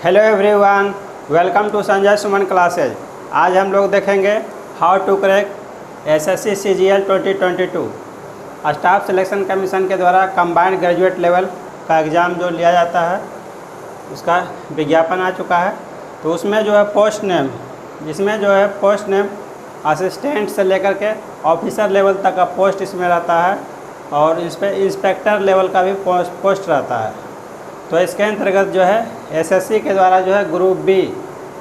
Hello everyone, welcome to Sanjay Suman classes. आज हम लोग देखेंगे how to crack SSC CGL 2022। Staff selection commission के द्वारा कंबाइंड ग्रेजुएट लेवल का एग्ज़ाम जो लिया जाता है उसका विज्ञापन आ चुका है। तो उसमें जो है पोस्ट नेम, जिसमें जो है पोस्ट नेम असिस्टेंट से लेकर के ऑफिसर लेवल तक का पोस्ट इसमें रहता है और इस पर इंस्पेक्टर लेवल का भी पोस्ट रहता है। तो इसके अंतर्गत जो है एसएससी के द्वारा जो है ग्रुप बी,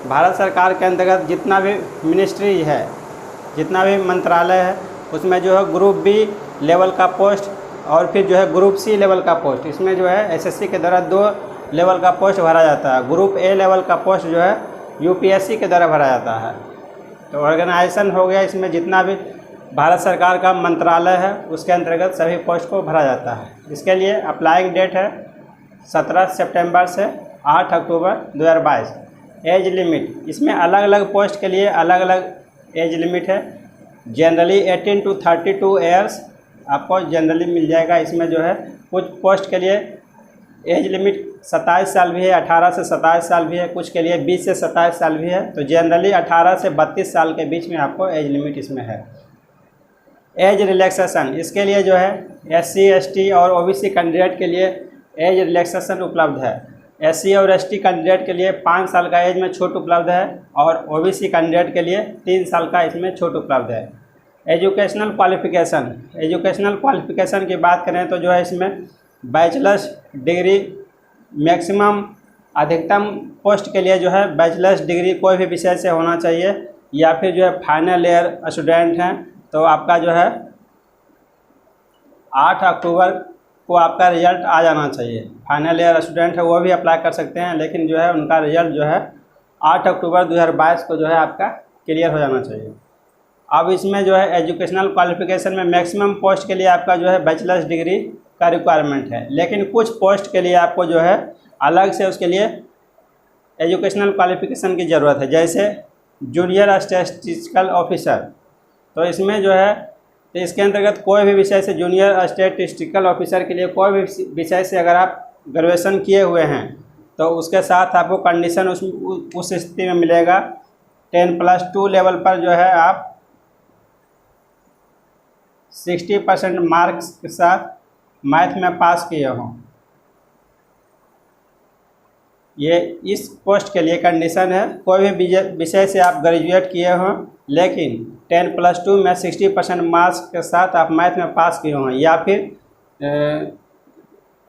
भारत सरकार के अंतर्गत जितना भी मिनिस्ट्री है, जितना भी मंत्रालय है, उसमें जो है ग्रुप बी लेवल का पोस्ट और फिर जो है ग्रुप सी लेवल का पोस्ट, इसमें जो है एसएससी के द्वारा 2 लेवल का पोस्ट भरा जाता है। ग्रुप ए लेवल का पोस्ट जो है यूपीएससी के द्वारा भरा जाता है। तो ऑर्गेनाइजेशन हो गया, इसमें जितना भी भारत सरकार का मंत्रालय है उसके अंतर्गत सभी पोस्ट को भरा जाता है। इसके लिए अप्लाइंग डेट है 17 सितंबर से 8 अक्टूबर 2022। एज लिमिट, इसमें अलग अलग पोस्ट के लिए अलग अलग एज लिमिट है। जनरली 18 to 32 ईयर्स आपको जनरली मिल जाएगा। इसमें जो है कुछ पोस्ट के लिए एज लिमिट 27 साल भी है, 18 से 27 साल भी है, कुछ के लिए 20 से 27 साल भी है। तो जनरली 18 से 32 साल के बीच में आपको एज लिमिट इसमें है। एज रिलैक्सेशन, इसके लिए जो है SC ST और OBC कैंडिडेट के लिए एज रिलैक्सेशन उपलब्ध है। SC और ST कैंडिडेट के लिए 5 साल का एज में छूट उपलब्ध है और OBC कैंडिडेट के लिए 3 साल का इसमें छूट उपलब्ध है। एजुकेशनल क्वालिफ़िकेशन, एजुकेशनल क्वालिफ़िकेशन की बात करें तो जो है इसमें बैचलर्स डिग्री मैक्सिमम, अधिकतम पोस्ट के लिए जो है बैचलर्स डिग्री कोई भी विषय से होना चाहिए, या फिर जो है फाइनल ईयर स्टूडेंट हैं तो आपका जो है 8 अक्टूबर को आपका रिजल्ट आ जाना चाहिए। फाइनल ईयर स्टूडेंट है वो भी अप्लाई कर सकते हैं, लेकिन जो है उनका रिजल्ट जो है 8 अक्टूबर 2022 को जो है आपका क्लियर हो जाना चाहिए। अब इसमें जो है एजुकेशनल क्वालिफ़िकेशन में मैक्सिमम पोस्ट के लिए आपका जो है बैचलर्स डिग्री का रिक्वायरमेंट है, लेकिन कुछ पोस्ट के लिए आपको जो है अलग से उसके लिए एजुकेशनल क्वालिफ़िकेशन की ज़रूरत है, जैसे जूनियर स्टैटिस्टिकल ऑफिसर। तो इसमें जो है तो इसके अंतर्गत कोई भी विषय से जूनियर स्टैटिस्टिकल ऑफिसर के लिए कोई भी विषय से अगर आप ग्रेजुएशन किए हुए हैं तो उसके साथ आपको कंडीशन उस स्थिति में मिलेगा 10+2 लेवल पर जो है आप 60% मार्क्स के साथ मैथ में पास किए हों। ये इस पोस्ट के लिए कंडीशन है। कोई भी विषय से आप ग्रेजुएट किए हों लेकिन 10+2 में 60% मार्क्स के साथ आप मैथ में पास किए हों, या फिर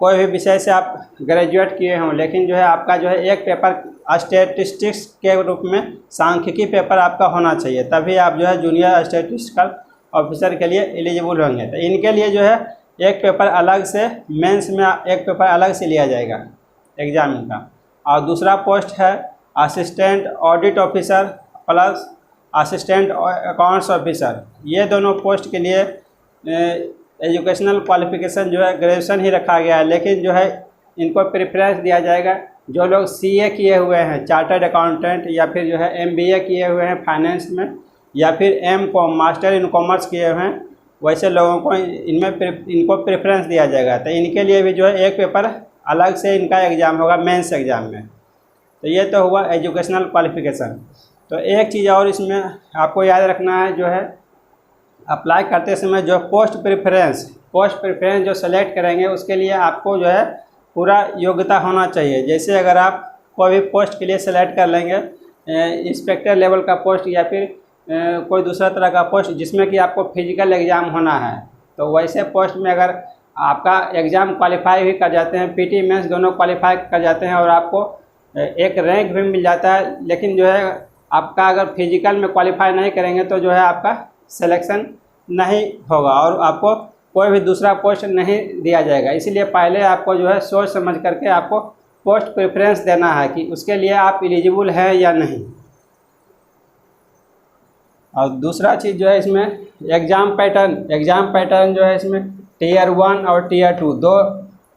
कोई भी विषय से आप ग्रेजुएट किए हों लेकिन जो है आपका जो है एक पेपर स्टैटिस्टिक्स के रूप में सांख्यिकी पेपर आपका होना चाहिए, तभी आप जो है जूनियर स्टैटिस्टिकल ऑफिसर के लिए एलिजिबल होंगे। तो इनके लिए जो है एक पेपर अलग से, मेंस में एक पेपर अलग से लिया जाएगा एग्जाम का। और दूसरा पोस्ट है assistant audit officer plus assistant accounts officer. ये दोनों पोस्ट के लिए एजुकेशनल क्वालिफ़िकेशन जो है ग्रेजुएशन ही रखा गया है, लेकिन जो है इनको प्रेफरेंस दिया जाएगा जो लोग CA किए हुए हैं, चार्टर्ड अकाउंटेंट, या फिर जो है MBA किए हुए हैं फाइनेंस में, या फिर M.Com मास्टर इन कॉमर्स किए हुए हैं, वैसे लोगों को इनको प्रेफरेंस दिया जाएगा। तो इनके लिए भी जो है एक पेपर अलग से इनका एग्ज़ाम होगा मेंस एग्ज़ाम में। तो ये तो हुआ एजुकेशनल क्वालिफ़िकेशन। तो एक चीज़ और इसमें आपको याद रखना है, जो है अप्लाई करते समय जो पोस्ट प्रेफरेंस जो सेलेक्ट करेंगे उसके लिए आपको जो है पूरा योग्यता होना चाहिए। जैसे अगर आप कोई भी पोस्ट के लिए सेलेक्ट कर लेंगे इंस्पेक्टर लेवल का पोस्ट, या फिर कोई दूसरा तरह का पोस्ट जिसमें कि आपको फिजिकल एग्ज़ाम होना है, तो वैसे पोस्ट में अगर आपका एग्ज़ाम क्वालिफाई भी कर जाते हैं, PT मेंस दोनों क्वालिफाई कर जाते हैं और आपको एक रैंक भी मिल जाता है, लेकिन जो है आपका अगर फिजिकल में क्वालिफाई नहीं करेंगे तो जो है आपका सिलेक्शन नहीं होगा और आपको कोई भी दूसरा पोस्ट नहीं दिया जाएगा। इसीलिए पहले आपको जो है सोच समझ करके आपको पोस्ट प्रेफरेंस देना है कि उसके लिए आप एलिजिबल हैं या नहीं। और दूसरा चीज़ जो है इसमें एग्ज़ाम पैटर्न जो है इसमें Tier 1 और Tier 2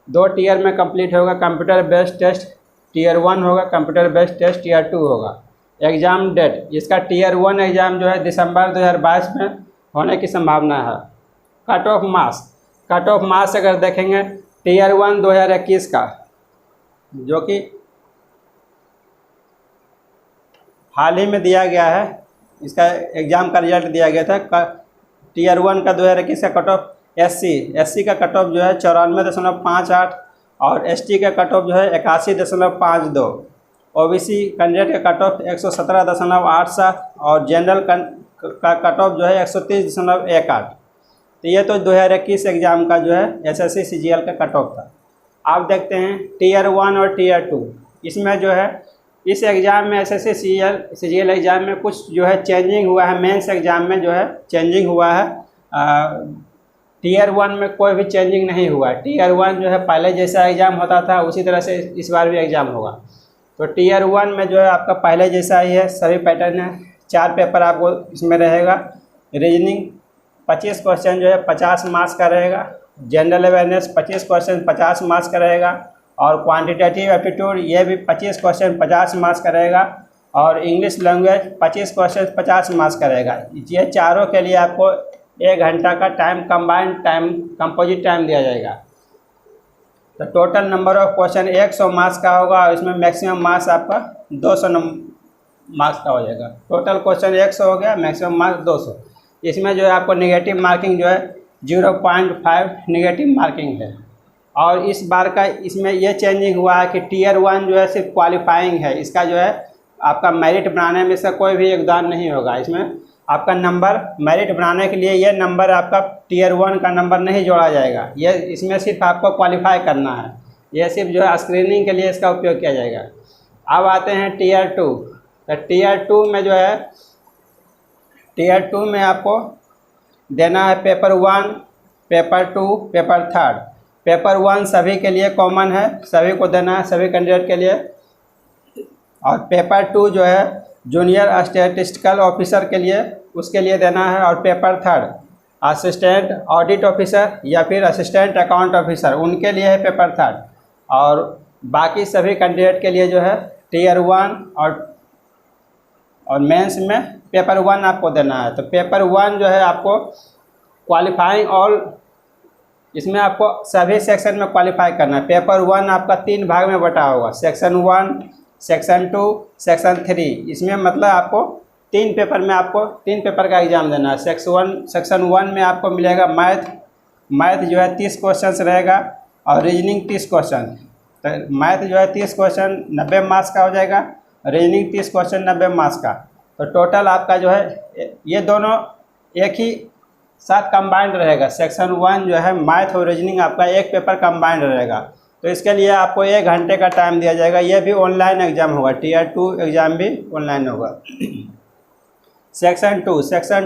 दो टीयर में कंप्लीट होगा। कंप्यूटर बेस्ड टेस्ट Tier 1 होगा, कंप्यूटर बेस्ड टेस्ट Tier 2 होगा। एग्ज़ाम डेट, इसका Tier 1 एग्ज़ाम जो है दिसंबर 2022 में होने की संभावना है। कट ऑफ मार्क्स अगर देखेंगे Tier 1 2021 का, जो कि हाल ही में दिया गया है, इसका एग्ज़ाम का रिजल्ट दिया गया था। टीयर 1 का 2021 का कट ऑफ एससी का कट ऑफ जो है 94.58 और एसटी का कट ऑफ जो है 81.52, ओबीसी कैंडिडेट का कट ऑफ 117.87 और जनरल का कट ऑफ जो है 130.18। तो ये तो 2021 एग्ज़ाम का जो है एसएससी सीजीएल का कट ऑफ था। आप देखते हैं टीयर 1 और टीयर 2, इसमें जो है इस एग्ज़ाम में एसएससी सीजीएल एग्ज़ाम में कुछ जो है चेंजिंग हुआ है। मेंस एग्ज़ाम में जो है चेंजिंग हुआ है। टीयर 1 में कोई भी चेंजिंग नहीं हुआ है। टीयर 1 जो है पहले जैसा एग्ज़ाम होता था उसी तरह से इस बार भी एग्ज़ाम होगा। तो टीयर 1 में जो है आपका पहले जैसा ही है, सभी पैटर्न है। 4 पेपर आपको इसमें रहेगा। रीजनिंग 25 क्वेश्चन जो है 50 मार्क्स का रहेगा। जनरल अवेयरनेस 25 क्वेश्चन 50 मार्क्स का रहेगा और क्वांटिटेटिव एप्टीट्यूड ये भी 25 क्वेश्चन 50 मार्क्स का रहेगा और इंग्लिश लैंग्वेज 25 क्वेश्चन 50 मार्क्स का रहेगा। ये चारों के लिए आपको 1 घंटा का time combined time composite time दिया जाएगा। तो total number of question 100 marks का होगा और इसमें मैक्सिमम मार्क्स आपका 200 मार्क्स का हो जाएगा। टोटल क्वेश्चन 100 हो गया, मैक्सिमम मार्क्स 200। इसमें जो है आपको नेगेटिव मार्किंग जो है 0.5 नेगेटिव मार्किंग है। और इस बार का इसमें यह चेंजिंग हुआ है कि टीयर 1 जो है सिर्फ क्वालिफाइंग है। इसका जो है आपका मेरिट बनाने में से कोई भी योगदान नहीं होगा। इसमें आपका नंबर मेरिट बनाने के लिए ये नंबर आपका टीयर 1 का नंबर नहीं जोड़ा जाएगा। ये इसमें सिर्फ आपको क्वालिफाई करना है। यह सिर्फ जो है स्क्रीनिंग के लिए इसका उपयोग किया जाएगा। अब आते हैं टीयर 2। तो टीयर 2 में जो है टीयर 2 में आपको देना है पेपर 1, पेपर 2, पेपर 3। पेपर 1 सभी के लिए कॉमन है, सभी को देना है, सभी कैंडिडेट के लिए। और पेपर 2 जो है जूनियर स्टैटिस्टिकल ऑफिसर के लिए, उसके लिए देना है। और पेपर 3 असिस्टेंट ऑडिट ऑफिसर या फिर असिस्टेंट अकाउंट ऑफिसर, उनके लिए है पेपर 3। और बाकी सभी कैंडिडेट के लिए जो है टीयर 1 और मेंस में पेपर 1 आपको देना है। तो पेपर 1 जो है आपको क्वालिफाइंग ऑल, इसमें आपको सभी सेक्शन में क्वालिफाई करना है। पेपर 1 आपका 3 भाग में बटा होगा, सेक्शन 1, सेक्शन 2, सेक्शन 3। इसमें मतलब आपको 3 पेपर में आपको 3 पेपर का एग्ज़ाम देना है। सेक्शन 1 में आपको मिलेगा मैथ जो है 30 क्वेश्चन रहेगा और रीजनिंग 30 क्वेश्चन। तो मैथ जो है 30 क्वेश्चन 90 मार्क्स का हो जाएगा, रीजनिंग 30 क्वेश्चन 90 मार्क्स का। तो टोटल आपका जो है ये दोनों एक ही साथ कंबाइंड रहेगा। सेक्शन 1 जो है मैथ और रीजनिंग आपका एक पेपर कंबाइंड रहेगा। तो इसके लिए आपको 1 घंटे का टाइम दिया जाएगा। ये भी ऑनलाइन एग्ज़ाम होगा, टीयर 2 एग्ज़ाम भी ऑनलाइन होगा। सेक्शन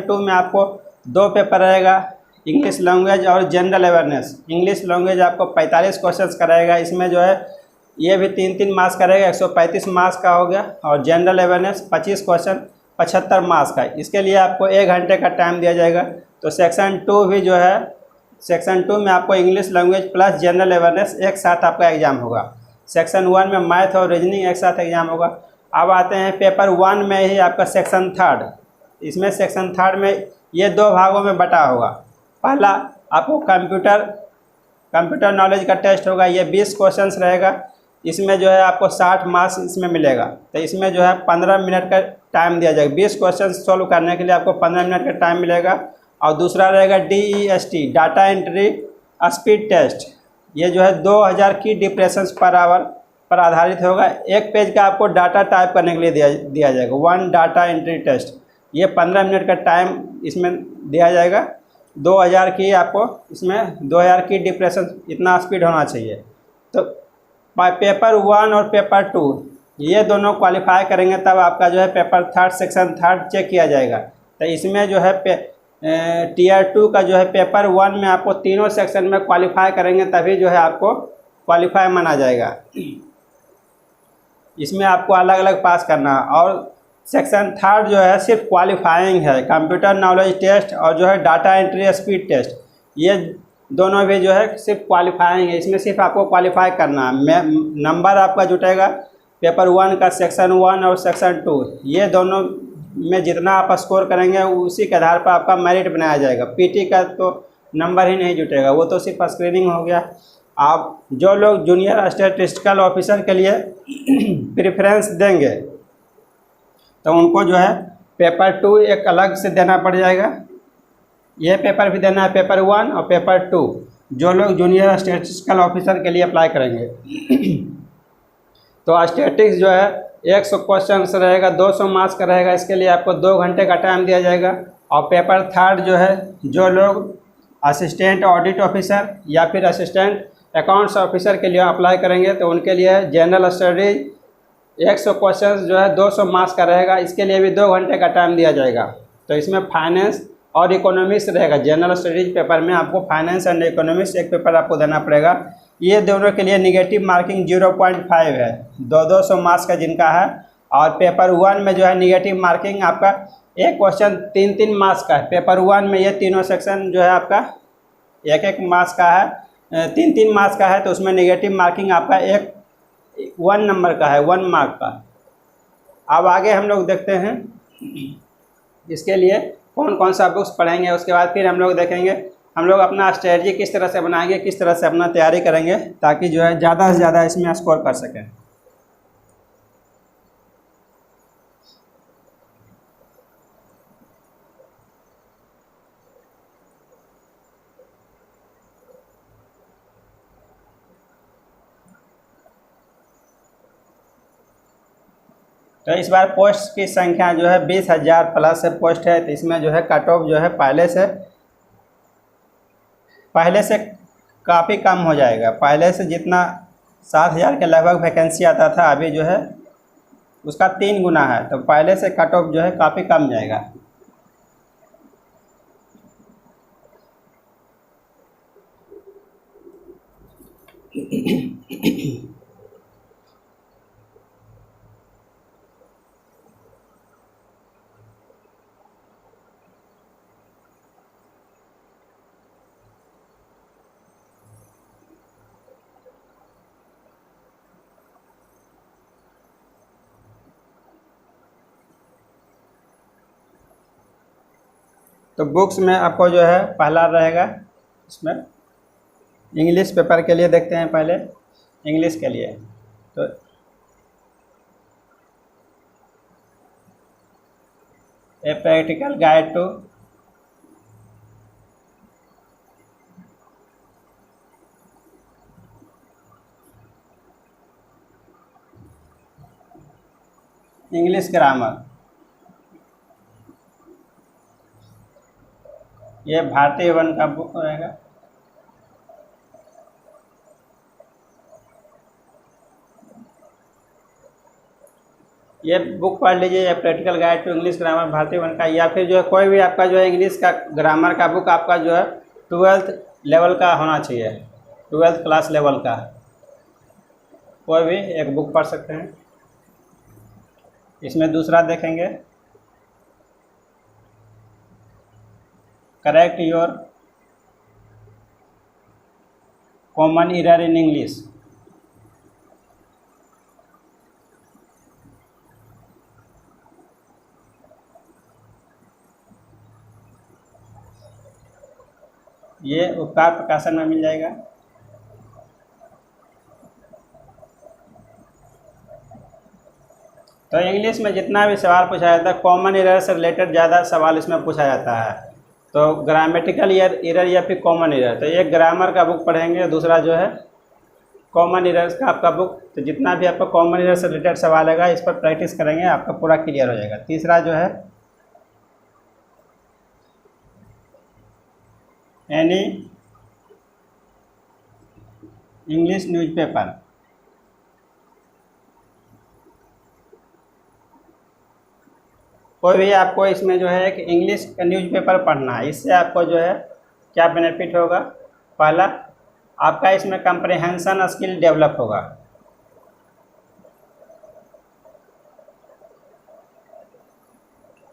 2 में आपको 2 पेपर रहेगा, इंग्लिश लैंग्वेज और जनरल अवेयरनेस। इंग्लिश लैंग्वेज आपको 45 क्वेश्चन का रहेगा। इसमें जो है ये भी 3-3 मार्क्स का रहेगा, 135 मार्क्स का हो गया। और जनरल अवेयरनेस 25 क्वेश्चन 75 मार्क्स का। इसके लिए आपको 1 घंटे का टाइम दिया जाएगा। तो सेक्शन 2 भी जो है सेक्शन 2 में आपको English language plus general awareness एक साथ आपका एग्ज़ाम होगा। सेक्शन 1 में मैथ और रीजनिंग एक साथ एग्ज़ाम होगा। अब आते हैं पेपर 1 में ही आपका सेक्शन 3। इसमें सेक्शन 3 में ये 2 भागों में बटा होगा। पहला आपको कंप्यूटर नॉलेज का टेस्ट होगा, ये 20 क्वेश्चंस रहेगा। इसमें जो है आपको 60 मार्क्स इसमें मिलेगा। तो इसमें जो है 15 मिनट का टाइम दिया जाएगा। 20 क्वेश्चन सॉल्व करने के लिए आपको 15 मिनट का टाइम मिलेगा। और दूसरा रहेगा DEST data entry speed test. ये जो है 2000 की डिप्रेशंस पर आवर पर आधारित होगा। एक पेज का आपको डाटा टाइप करने के लिए दिया जाएगा, 1 डाटा एंट्री टेस्ट। ये 15 मिनट का टाइम इसमें दिया जाएगा। 2000 की आपको इसमें 2000 की डिप्रेशन इतना स्पीड होना चाहिए। तो पेपर 1 और पेपर 2 ये दोनों क्वालिफाई करेंगे तब आपका जो है पेपर 3 सेक्शन 3 चेक किया जाएगा। तो इसमें जो है टीयर 2 का जो है पेपर 1 में आपको तीनों सेक्शन में क्वालिफाई करेंगे तभी जो है आपको क्वालिफाई माना जाएगा। इसमें आपको अलग अलग पास करना है। और सेक्शन 3 जो है सिर्फ क्वालिफाइंग है, कंप्यूटर नॉलेज टेस्ट और जो है डाटा एंट्री स्पीड टेस्ट, ये दोनों भी जो है सिर्फ क्वालिफाइंग है। इसमें सिर्फ आपको क्वालिफाई करना है। नंबर आपका जुटेगा पेपर 1 का सेक्शन 1 और सेक्शन 2, ये दोनों में जितना आप स्कोर करेंगे उसी के आधार पर आपका मेरिट बनाया जाएगा। पीटी का तो नंबर ही नहीं जुटेगा, वो तो सिर्फ स्क्रीनिंग हो गया। आप जो लोग जूनियर स्टैटिस्टिकल ऑफिसर के लिए प्रेफरेंस देंगे तो उनको जो है पेपर 2 एक अलग से देना पड़ जाएगा। ये पेपर भी देना है, पेपर 1 और पेपर 2, जो लोग जूनियर स्टैटिस्टिकल ऑफिसर के लिए अप्लाई करेंगे। तो स्टैटिक्स जो है 100 क्वेश्चन रहेगा, 200 मार्क्स का रहेगा। इसके लिए आपको 2 घंटे का टाइम दिया जाएगा। और पेपर 3 जो है, जो लोग असिस्टेंट ऑडिट ऑफिसर या फिर असिस्टेंट अकाउंट्स ऑफिसर के लिए अप्लाई करेंगे तो उनके लिए जनरल स्टडीज 100 क्वेश्चन जो है 200 मार्क्स का रहेगा। इसके लिए भी 2 घंटे का टाइम दिया जाएगा। तो इसमें फाइनेंस और इकोनॉमिक्स रहेगा। जनरल स्टडीज पेपर में आपको फाइनेंस एंड इकोनॉमिक्स एक पेपर आपको देना पड़ेगा। ये दोनों के लिए निगेटिव मार्किंग 0.5 है, 200 मार्क्स का जिनका है। और पेपर 1 में जो है निगेटिव मार्किंग आपका एक क्वेश्चन 3 मार्क्स का है। पेपर 1 में ये तीनों सेक्शन जो है आपका 1 मार्क्स का है, 3 मार्क्स का है। तो उसमें निगेटिव मार्किंग आपका 1 नंबर का है, 1 मार्क का। अब आगे हम लोग देखते हैं इसके लिए कौन कौन सा बुक्स पढ़ेंगे। उसके बाद फिर हम लोग देखेंगे हम लोग अपना स्ट्रेटजी किस तरह से बनाएंगे, किस तरह से अपना तैयारी करेंगे ताकि जो है ज़्यादा से ज़्यादा इसमें स्कोर कर सकें। तो इस बार पोस्ट की संख्या जो है 20,000 प्लस से पोस्ट है। तो इसमें जो है कट ऑफ जो है पहले से काफ़ी कम हो जाएगा। पहले से जितना 7,000 के लगभग वैकेंसी आता था, अभी जो है उसका 3 गुना है। तो पहले से कट ऑफ जो है काफ़ी कम जाएगा। तो बुक्स में आपको जो है पहला रहेगा, इसमें इंग्लिश पेपर के लिए देखते हैं पहले। इंग्लिश के लिए तो a practical guide to English grammar, ये भारतीय वन का बुक रहेगा। ये बुक पढ़ लीजिए, ये practical guide to English grammar Bharati Bhawan का। या फिर जो है कोई भी आपका जो है इंग्लिश का ग्रामर का बुक आपका जो है 12th लेवल का होना चाहिए, 12th क्लास लेवल का। कोई भी एक बुक पढ़ सकते हैं। इसमें दूसरा देखेंगे correct your common error in English. ये उपकार प्रकाशन में मिल जाएगा। तो इंग्लिश में जितना भी सवाल पूछा जाता है कॉमन एरर से रिलेटेड ज़्यादा सवाल इसमें पूछा जाता है। तो ग्रामेटिकल एरर या फिर कॉमन एरर, तो एक ग्रामर का बुक पढ़ेंगे, दूसरा जो है कॉमन एरर्स का आपका बुक। तो जितना भी आपका कॉमन एरर से रिलेटेड सवाल आएगा इस पर प्रैक्टिस करेंगे, आपका पूरा क्लियर हो जाएगा। तीसरा जो है एनी इंग्लिश न्यूज़पेपर, कोई भी आपको इसमें जो है एक इंग्लिश का न्यूज़पेपर पढ़ना है। इससे आपको जो है क्या बेनिफिट होगा, पहला आपका इसमें कंप्रिहेंशन स्किल डेवलप होगा।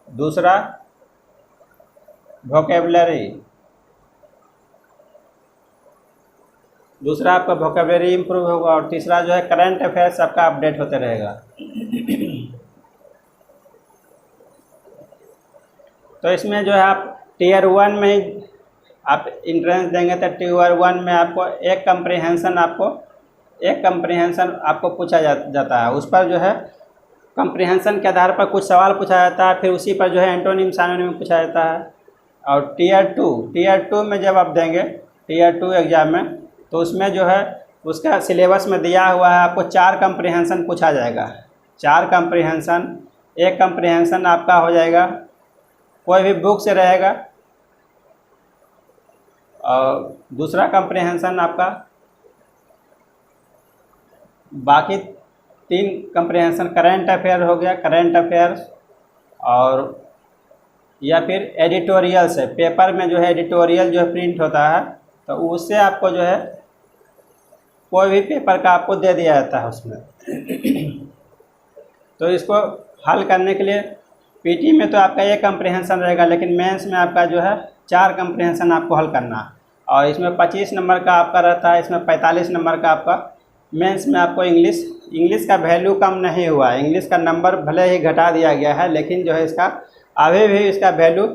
दूसरा वोकेबलरी, दूसरा आपका वोकेबलरी इंप्रूव होगा। और तीसरा जो है करंट अफेयर्स आपका अपडेट होते रहेगा। तो इसमें जो है आप टीयर 1 में आप इंट्रेंस देंगे तो टीयर 1 में आपको एक कंप्रिहेंशन आपको पूछा जाता है। उस पर जो है कंप्रिहेंशन के आधार पर कुछ सवाल पूछा जाता है, फिर उसी पर जो है एंटोनिम सिनोनिम पूछा जाता है। और टीयर 2 में जब आप देंगे टीयर 2 एग्ज़ाम में, तो उसमें जो है उसका सिलेबस में दिया हुआ है आपको 4 कंप्रिहेंशन पूछा जाएगा। 4 कंप्रिहेंशन, एक कंप्रिहेंशन आपका हो जाएगा कोई भी बुक से रहेगा, और दूसरा कंप्रिहेंशन आपका बाकी 3 कंप्रिहेंशन करंट अफेयर हो गया, करंट अफेयर्स, और या फिर एडिटोरियल से, पेपर में जो है एडिटोरियल जो है प्रिंट होता है, तो उससे आपको जो है कोई भी पेपर का आपको दे दिया जाता है उसमें। तो इसको हल करने के लिए पीटी में तो आपका एक कंप्रिहेंशन रहेगा, लेकिन मेंस में आपका जो है 4 कंप्रिहेंशन आपको हल करना है। और इसमें 25 नंबर का आपका रहता है, इसमें 45 नंबर का आपका। मेंस में आपको इंग्लिश का वैल्यू कम नहीं हुआ है, इंग्लिश का नंबर भले ही घटा दिया गया है, लेकिन जो है इसका अभी भी इसका वैल्यू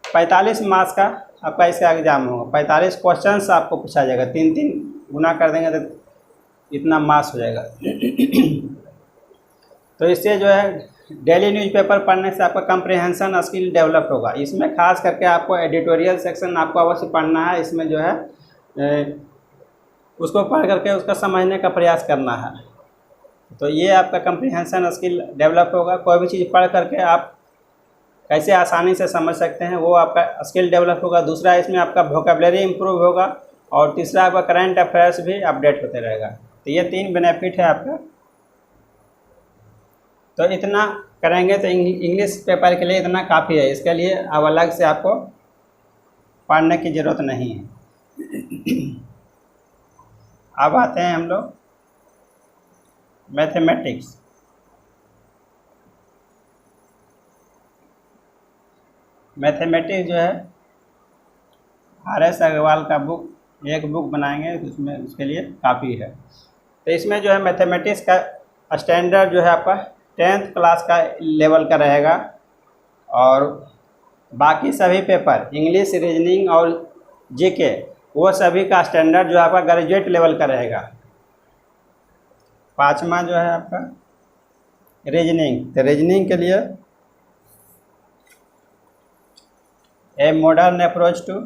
45 मार्क्स का आपका इसका एग्ज़ाम होगा। 45 क्वेश्चंस आपको पूछा जाएगा, 3-3 गुना कर देंगे तो इतना मार्क्स हो जाएगा। तो इससे जो है डेली न्यूज़पेपर पढ़ने से आपका कंप्रिहेंशन स्किल डेवलप होगा। इसमें खास करके आपको एडिटोरियल सेक्शन आपको अवश्य पढ़ना है। इसमें जो है उसको पढ़ करके उसका समझने का प्रयास करना है, तो ये आपका कंप्रिहेंशन स्किल डेवलप होगा। कोई भी चीज़ पढ़ करके आप कैसे आसानी से समझ सकते हैं, वो आपका स्किल डेवलप होगा। दूसरा, इसमें आपका वोकेबलरी इम्प्रूव होगा, और तीसरा आपका करंट अफेयर्स भी अपडेट होते रहेगा। तो ये 3 बेनिफिट है आपका। तो इतना करेंगे तो इंग्लिश पेपर के लिए इतना काफ़ी है, इसके लिए अब अलग से आपको पढ़ने की ज़रूरत नहीं है। अब आते हैं हम लोग मैथमेटिक्स। मैथमेटिक्स जो है RS अग्रवाल का एक बुक बनाएंगे, उसमें उसके लिए काफ़ी है। तो इसमें जो है मैथमेटिक्स का स्टैंडर्ड जो है आपका 10th क्लास का लेवल का रहेगा, और बाकी सभी पेपर इंग्लिश, रीजनिंग और जीके वो सभी का स्टैंडर्ड जो आपका ग्रेजुएट लेवल का रहेगा। 5वां जो है आपका रीजनिंग। तो रीजनिंग के लिए a modern approach to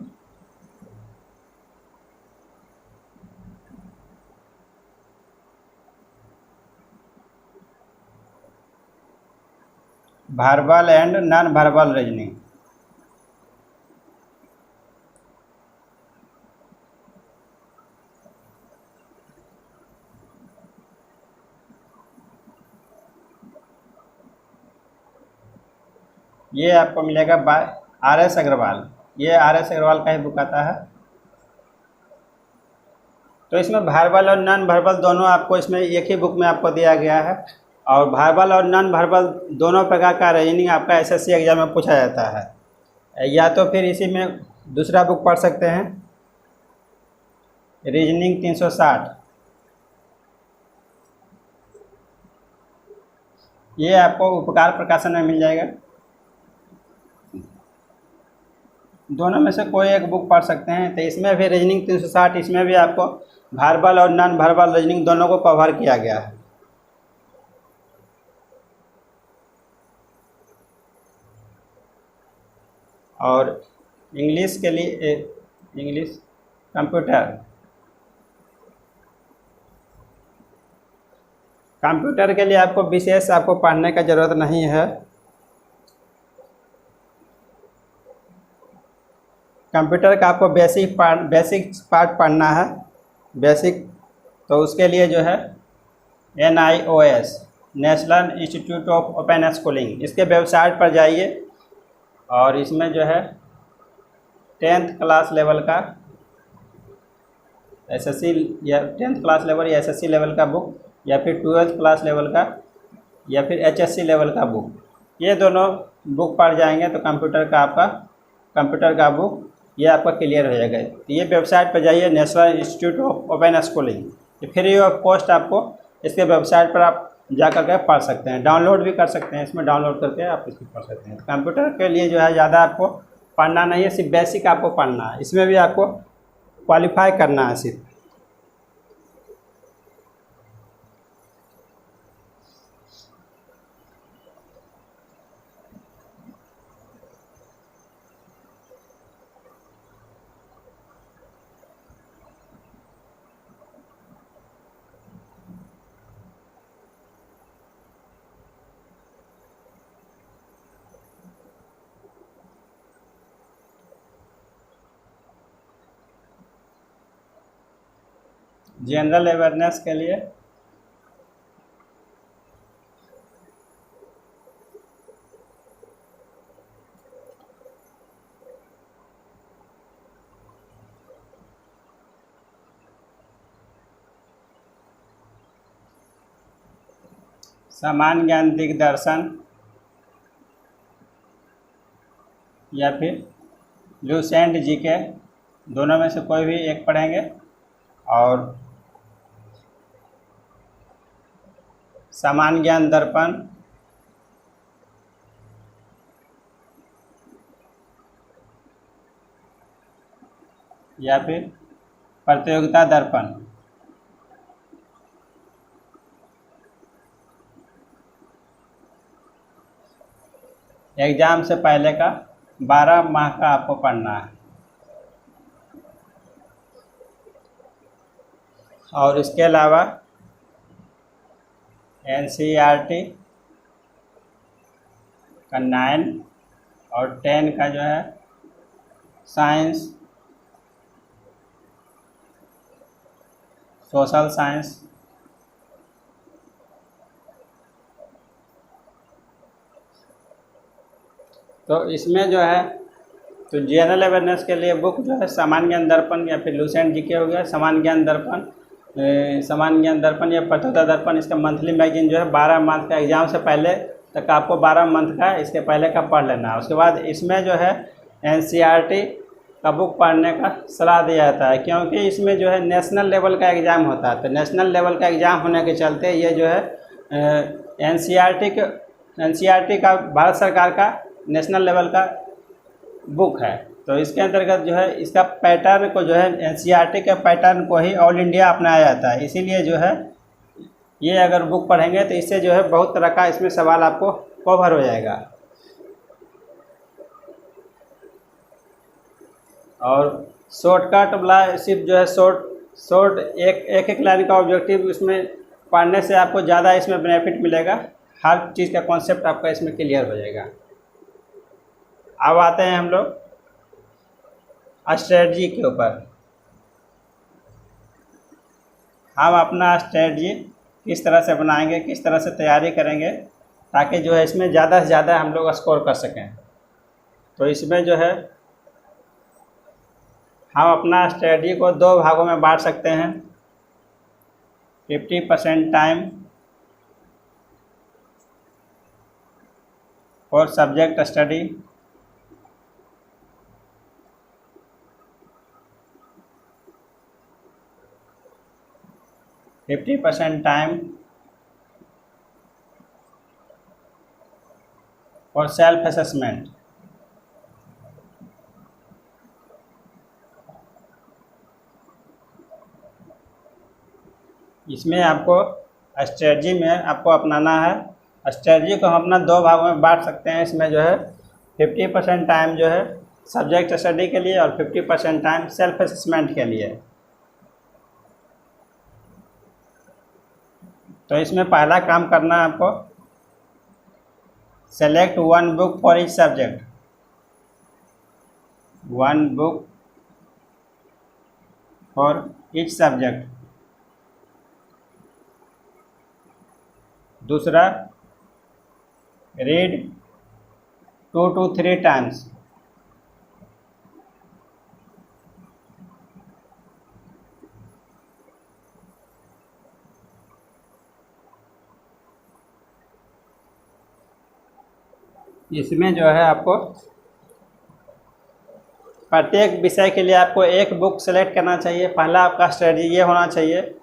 verbal and non verbal reasoning. ये आपको मिलेगा बाय RS अग्रवाल। ये RS अग्रवाल का ही बुक आता है। तो इसमें वर्बल और नॉन वर्बल दोनों आपको इसमें एक ही बुक में आपको दिया गया है, और वर्बल और नॉन वर्बल दोनों प्रकार का रीजनिंग आपका SSC एग्जाम में पूछा जाता है। या तो फिर इसी में दूसरा बुक पढ़ सकते हैं, रीजनिंग 360। ये आपको उपकार प्रकाशन में मिल जाएगा। दोनों में से कोई एक बुक पढ़ सकते हैं। तो इसमें भी रीजनिंग 360, इसमें भी आपको वर्बल और नॉन वर्बल रीजनिंग दोनों को कवर किया गया है। और इंग्लिश के लिए इंग्लिश कंप्यूटर के लिए आपको विशेष आपको पढ़ने का ज़रूरत नहीं है। कंप्यूटर का आपको बेसिक पार्ट पढ़ना है, बेसिक। तो उसके लिए जो है NIOS, national institute of open schooling, इसके वेबसाइट पर जाइए, और इसमें जो है 10th क्लास लेवल का SSC या 10th क्लास लेवल या SSC लेवल का बुक, या फिर 12th क्लास लेवल का, या फिर HSC लेवल का बुक, ये दोनों बुक पढ़ जाएंगे तो कंप्यूटर का बुक ये आपका क्लियर हो जाएगा। तो ये वेबसाइट पर जाइए, national institute of open schooling, ये फ्री ऑफ कॉस्ट आपको इसके वेबसाइट पर आप जा कर के पढ़ सकते हैं, डाउनलोड भी कर सकते हैं। इसमें डाउनलोड करके आप इसमें पढ़ सकते हैं। कंप्यूटर के लिए जो है ज़्यादा आपको पढ़ना नहीं है, सिर्फ बेसिक आपको पढ़ना है। इसमें भी आपको क्वालिफाई करना है सिर्फ। जनरल अवेयरनेस के लिए सामान्य ज्ञान दिग्दर्शन या फिर लुसेंट जीके, दोनों में से कोई भी एक पढ़ेंगे। और सामान्य ज्ञान दर्पण या फिर प्रतियोगिता दर्पण। एग्ज़ाम से पहले का 12 माह का आपको पढ़ना है। और इसके अलावा NCERT का 9 और 10 का जो है साइंस, सोशल साइंस, तो इसमें जो है तो जनरल अवेयरनेस के लिए बुक जो है सामान्य ज्ञान दर्पण या फिर लुसेंट जीके हो गया, सामान्य ज्ञान दर्पण या प्रतियोगिता दर्पण। इसका मंथली मैगजीन जो है 12 मंथ का, एग्ज़ाम से पहले तक आपको 12 मंथ का इसके पहले का पढ़ लेना है। उसके बाद इसमें जो है NCERT का बुक पढ़ने का सलाह दिया जाता है, क्योंकि इसमें जो है नेशनल लेवल का एग्ज़ाम होता है। तो नेशनल लेवल का एग्ज़ाम होने के चलते ये जो है NCERT का भारत सरकार का नेशनल लेवल का बुक है। तो इसके अंतर्गत जो है इसका पैटर्न को जो है NCERT के पैटर्न को ही ऑल इंडिया अपनाया जाता है। इसीलिए जो है ये अगर बुक पढ़ेंगे तो इससे जो है बहुत तरह का इसमें सवाल आपको कवर हो जाएगा। और शॉर्टकट वाला सिर्फ जो है शॉर्ट एक लाइन का ऑब्जेक्टिव इसमें पढ़ने से आपको ज़्यादा इसमें बेनिफिट मिलेगा। हर चीज़ का कॉन्सेप्ट आपका इसमें क्लियर हो जाएगा। अब आते हैं हम लोग स्ट्रेटजी के ऊपर। हम अपना स्ट्रेटजी किस तरह से बनाएंगे, किस तरह से तैयारी करेंगे ताकि जो है इसमें ज़्यादा से ज़्यादा हम लोग स्कोर कर सकें। तो इसमें जो है हम अपना स्ट्रेटजी को 2 भागों में बांट सकते हैं। 50% time for subject study, time for self assessment. इसमें आपको स्ट्रेटजी में आपको अपनाना है। स्ट्रेटजी को हम अपना 2 भागों में बांट सकते हैं। इसमें जो है 50% टाइम जो है सब्जेक्ट स्टडी के लिए और 50% टाइम सेल्फ असेसमेंट के लिए। तो इसमें पहला काम करना है आपको, select 1 book for each subject. 1 book for each subject. दूसरा, रीड 2 to 3 टाइम्स। इसमें जो है आपको प्रत्येक विषय के लिए आपको एक बुक सेलेक्ट करना चाहिए। पहला आपका स्ट्रेटजी ये होना चाहिए।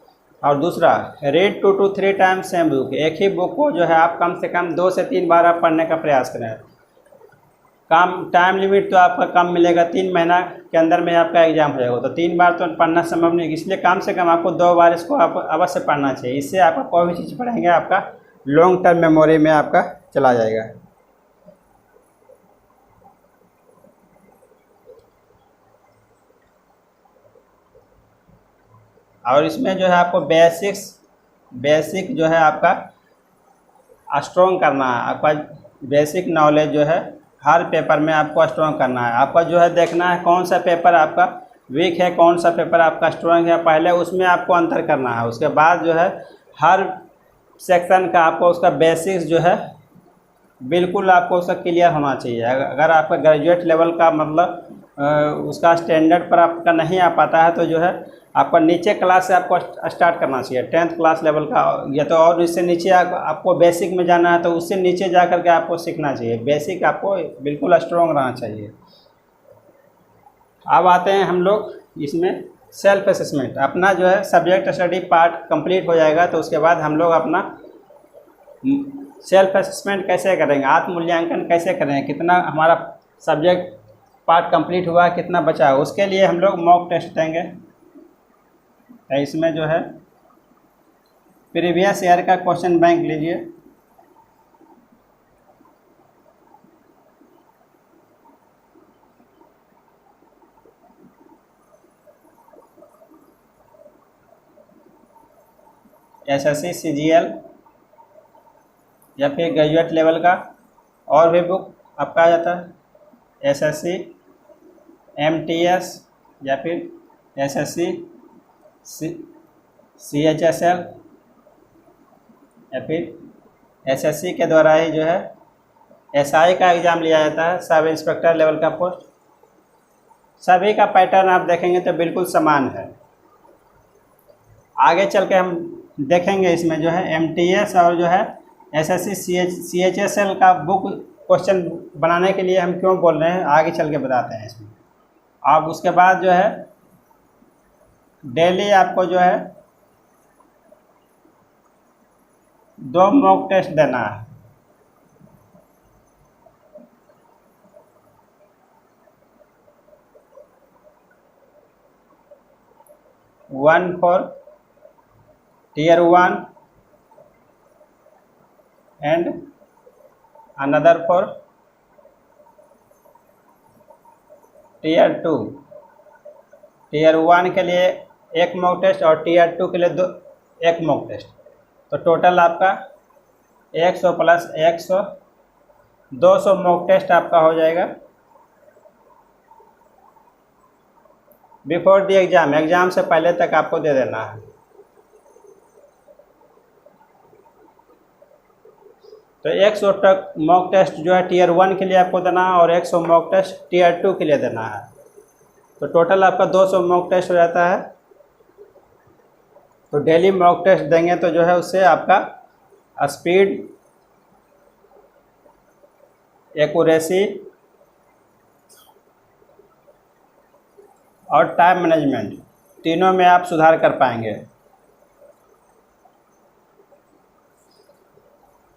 और दूसरा, read 2 to 3 times same book. एक ही बुक को जो है आप कम से कम 2 से 3 बार आप पढ़ने का प्रयास करें। टाइम लिमिट तो आपका कम मिलेगा, 3 महीना के अंदर में आपका एग्ज़ाम हो जाएगा। तो 3 बार तो पढ़ना संभव नहीं, इसलिए कम से कम आपको 2 बार इसको आप अवश्य पढ़ना चाहिए। इससे आपका कोई भी चीज़ पढ़ेंगे आपका लॉन्ग टर्म मेमोरी में आपका चला जाएगा। और इसमें जो है आपको बेसिक जो है आपका स्ट्रॉन्ग करना है। आपका बेसिक नॉलेज जो है हर पेपर में आपको स्ट्रॉन्ग करना है। आपका जो है देखना है कौन सा पेपर आपका वीक है, कौन सा पेपर आपका स्ट्रॉन्ग है, पहले उसमें आपको अंतर करना है। उसके बाद जो है हर सेक्शन का आपको उसका बेसिक्स जो है बिल्कुल आपको उसका क्लियर होना चाहिए। अगर आपका ग्रेजुएट लेवल का मतलब उसका स्टैंडर्ड पर आपका नहीं आ पाता है तो जो है आपका नीचे क्लास से आपको स्टार्ट करना चाहिए, 10th क्लास लेवल का, या तो और इससे नीचे आपको बेसिक में जाना है तो उससे नीचे जा कर के आपको सीखना चाहिए। बेसिक आपको बिल्कुल स्ट्रॉन्ग रहना चाहिए। अब आते हैं हम लोग इसमें सेल्फ असेसमेंट। अपना जो है सब्जेक्ट स्टडी पार्ट कंप्लीट हो जाएगा तो उसके बाद हम लोग अपना सेल्फ असेसमेंट कैसे करेंगे, आत्म मूल्यांकन कैसे करेंगे, कितना हमारा सब्जेक्ट पार्ट कंप्लीट हुआ, कितना बचा है, उसके लिए हम लोग मॉक टेस्ट देंगे। तो इसमें जो है प्रीवियस ईयर का क्वेश्चन बैंक लीजिए। एसएससी सीजीएल या फिर ग्रेजुएट लेवल का और भी बुक आपका आ जाता है, एसएससी एमटीएस या फिर एसएससी सीएचएसएल या फिर एसएससी के द्वारा ही जो है एसआई का एग्ज़ाम लिया जाता है, सब इंस्पेक्टर लेवल का पोस्ट। सभी का पैटर्न आप देखेंगे तो बिल्कुल समान है। आगे चल के हम देखेंगे इसमें जो है एमटीएस और जो है एसएससी सीएचएसएल का बुक क्वेश्चन बनाने के लिए हम क्यों बोल रहे हैं, आगे चल के बताते हैं इसमें। अब उसके बाद जो है डेली आपको जो है 2 मॉक टेस्ट देना है। One for Tier 1 and another for Tier 2। Tier 1 के लिए एक मॉक टेस्ट और Tier 2 के लिए एक मॉक टेस्ट, तो टोटल आपका 100 प्लस 100 200 मॉक टेस्ट आपका हो जाएगा बिफोर दी एग्ज़ाम। एग्ज़ाम से पहले तक आपको दे देना है। तो 100 तक मॉक टेस्ट जो है Tier 1 के लिए आपको देना है और 100 मॉक टेस्ट Tier 2 के लिए देना है, तो टोटल आपका 200 मॉक टेस्ट हो जाता है। तो डेली मॉक टेस्ट देंगे तो जो है उससे आपका स्पीड, एक्यूरेसी और टाइम मैनेजमेंट तीनों में आप सुधार कर पाएंगे।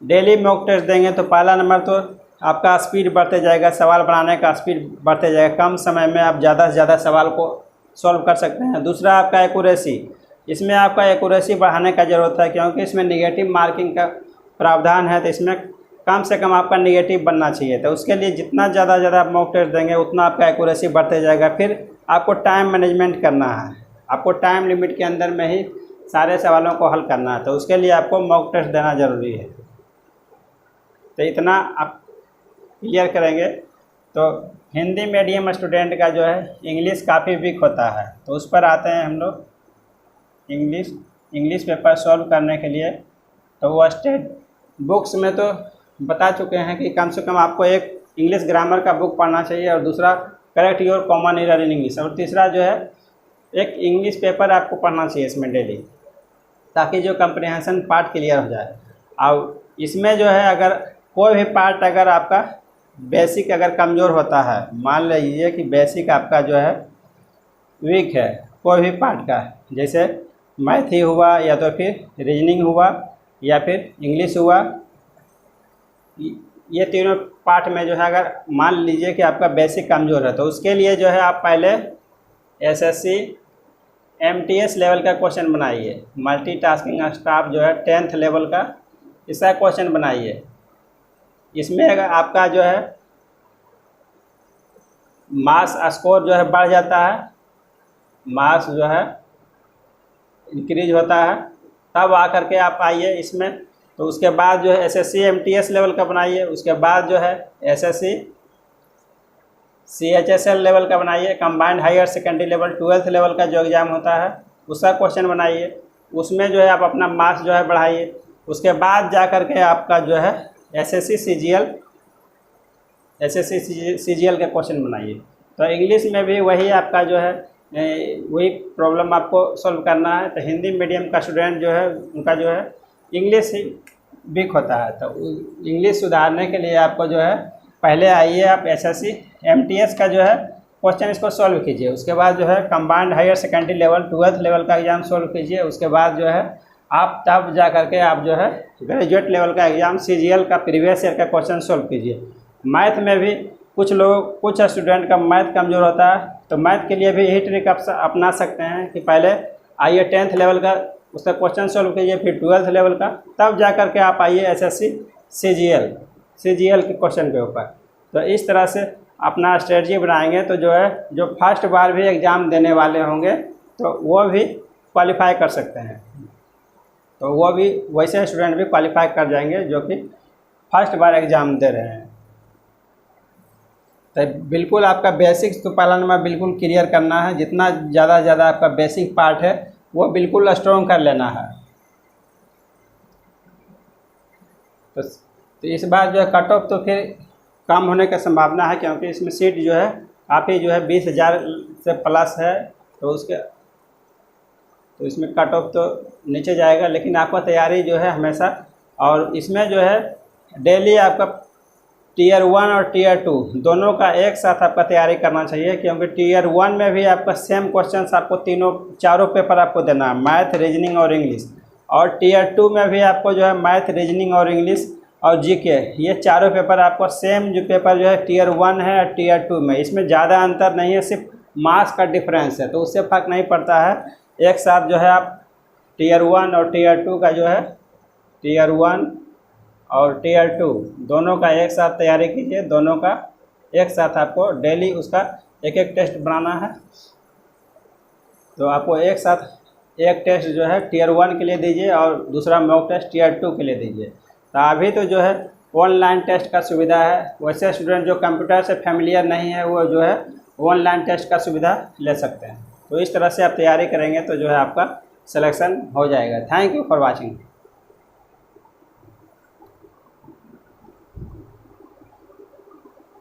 डेली मॉक टेस्ट देंगे तो पहला नंबर तो आपका स्पीड बढ़ते जाएगा, सवाल बनाने का स्पीड बढ़ते जाएगा, कम समय में आप ज़्यादा से ज़्यादा सवाल को सॉल्व कर सकते हैं। दूसरा आपका एक्यूरेसी, इसमें आपका एक्यूरेसी बढ़ाने का ज़रूरत है क्योंकि इसमें नेगेटिव मार्किंग का प्रावधान है, तो इसमें कम से कम आपका नेगेटिव बनना चाहिए। तो उसके लिए जितना ज़्यादा आप मॉक टेस्ट देंगे उतना आपका एक्यूरेसी बढ़ते जाएगा। फिर आपको टाइम मैनेजमेंट करना है, आपको टाइम लिमिट के अंदर में ही सारे सवालों को हल करना है, तो उसके लिए आपको मॉक टेस्ट देना ज़रूरी है। तो इतना आप क्लियर करेंगे तो हिंदी मीडियम स्टूडेंट का जो है इंग्लिश काफ़ी वीक होता है, तो उस पर आते हैं हम लोग। इंग्लिश पेपर सॉल्व करने के लिए तो वो स्टेट बुक्स में तो बता चुके हैं कि कम से कम आपको एक इंग्लिश ग्रामर का बुक पढ़ना चाहिए और दूसरा correct your common error in English, और तीसरा जो है एक इंग्लिश पेपर आपको पढ़ना चाहिए इसमें डेली, ताकि जो कंप्रिहेंशन पार्ट क्लियर हो जाए। और इसमें जो है अगर कोई भी पार्ट अगर आपका बेसिक अगर कमज़ोर होता है, मान लीजिए कि बेसिक आपका जो है वीक है कोई भी पार्ट का, जैसे मैथ ही हुआ या तो फिर रीजनिंग हुआ या फिर इंग्लिश हुआ, ये तीनों पार्ट में जो है अगर मान लीजिए कि आपका बेसिक कमज़ोर है तो उसके लिए जो है आप पहले एसएससी एमटीएस लेवल का क्वेश्चन बनाइए। मल्टीटास्किंग स्टाफ जो है 10th लेवल का इसका क्वेश्चन बनाइए। इसमें अगर आपका जो है मास स्कोर जो है बढ़ जाता है, मास जो है इंक्रीज होता है, तब आकर के आप आइए इसमें। तो उसके बाद जो है एसएससी एमटीएस लेवल का बनाइए, उसके बाद जो है एसएससी CHSL लेवल का बनाइए, combined higher secondary level 12th level का जो एग्ज़ाम होता है उसका क्वेश्चन बनाइए, उसमें जो है आप अपना मार्क्स जो है बढ़ाइए। उसके बाद जा कर के आपका जो है SSC CGL के क्वेश्चन बनाइए। तो इंग्लिश में भी वही आपका जो है वही प्रॉब्लम आपको सॉल्व करना है। तो हिंदी मीडियम का स्टूडेंट जो है उनका जो है इंग्लिश ही वीक होता है, तो इंग्लिश सुधारने के लिए आपको जो है पहले आइए आप SSC MTS का जो है क्वेश्चन इसको सॉल्व कीजिए। उसके बाद जो है combined higher secondary level 12th level का एग्ज़ाम सॉल्व कीजिए। उसके बाद जो है आप तब जा करके आप जो है ग्रेजुएट लेवल का एग्ज़ाम CGL का प्रीवियस ईयर का क्वेश्चन सॉल्व कीजिए। मैथ में भी कुछ स्टूडेंट का मैथ कमज़ोर होता है, तो मैथ के लिए भी यही ट्रिक आप अपना सकते हैं कि पहले आइए 10th लेवल का उसका क्वेश्चन सॉल्व कीजिए, फिर 12th लेवल का, तब जा कर के आप आइए SSC CGL के क्वेश्चन के ऊपर। तो इस तरह से अपना स्ट्रेटजी बनाएंगे तो जो है जो फर्स्ट बार भी एग्ज़ाम देने वाले होंगे तो वो भी क्वालिफाई कर सकते हैं। तो वो भी वैसे स्टूडेंट भी क्वालिफाई कर जाएंगे जो कि फर्स्ट बार एग्ज़ाम दे रहे हैं। तो बिल्कुल आपका बेसिक्स तो पहला नंबर बिल्कुल क्लियर करना है, जितना ज़्यादा से ज़्यादा आपका बेसिक पार्ट है वो बिल्कुल स्ट्रॉन्ग कर लेना है। तो इस बार जो है कट ऑफ तो फिर कम होने की संभावना है, क्योंकि इसमें सीट जो है काफ़ी जो है 20,000 से प्लस है, तो इसमें कट ऑफ तो नीचे जाएगा। लेकिन आपका तैयारी जो है हमेशा, और इसमें जो है डेली आपका Tier 1 और Tier 2 दोनों का एक साथ आपका तैयारी करना चाहिए, क्योंकि Tier 1 में भी आपका सेम क्वेश्चंस आपको चारों पेपर आपको देना है, मैथ, रीजनिंग और इंग्लिश। और Tier 2 में भी आपको जो है मैथ, रीजनिंग और इंग्लिश और GK, ये चारों पेपर आपको सेम जो पेपर जो है Tier 1 है और Tier 2 में, इसमें ज़्यादा अंतर नहीं है, सिर्फ मार्क्स का डिफरेंस है, तो उससे फ़र्क नहीं पड़ता है। एक साथ जो है आप Tier 1 और Tier 2 का जो है Tier 1 और Tier 2 दोनों का एक साथ तैयारी कीजिए। दोनों का एक साथ आपको डेली उसका एक एक टेस्ट बनाना है। तो आपको एक साथ एक टेस्ट जो है Tier 1 के लिए दीजिए और दूसरा मॉक टेस्ट Tier 2 के लिए दीजिए। तो अभी तो जो है ऑनलाइन टेस्ट का सुविधा है, वैसे स्टूडेंट जो कंप्यूटर से फैमिलियर नहीं है वो जो है ऑनलाइन टेस्ट का सुविधा ले सकते हैं। तो इस तरह से आप तैयारी करेंगे तो जो है आपका सिलेक्शन हो जाएगा। Thank you for watching.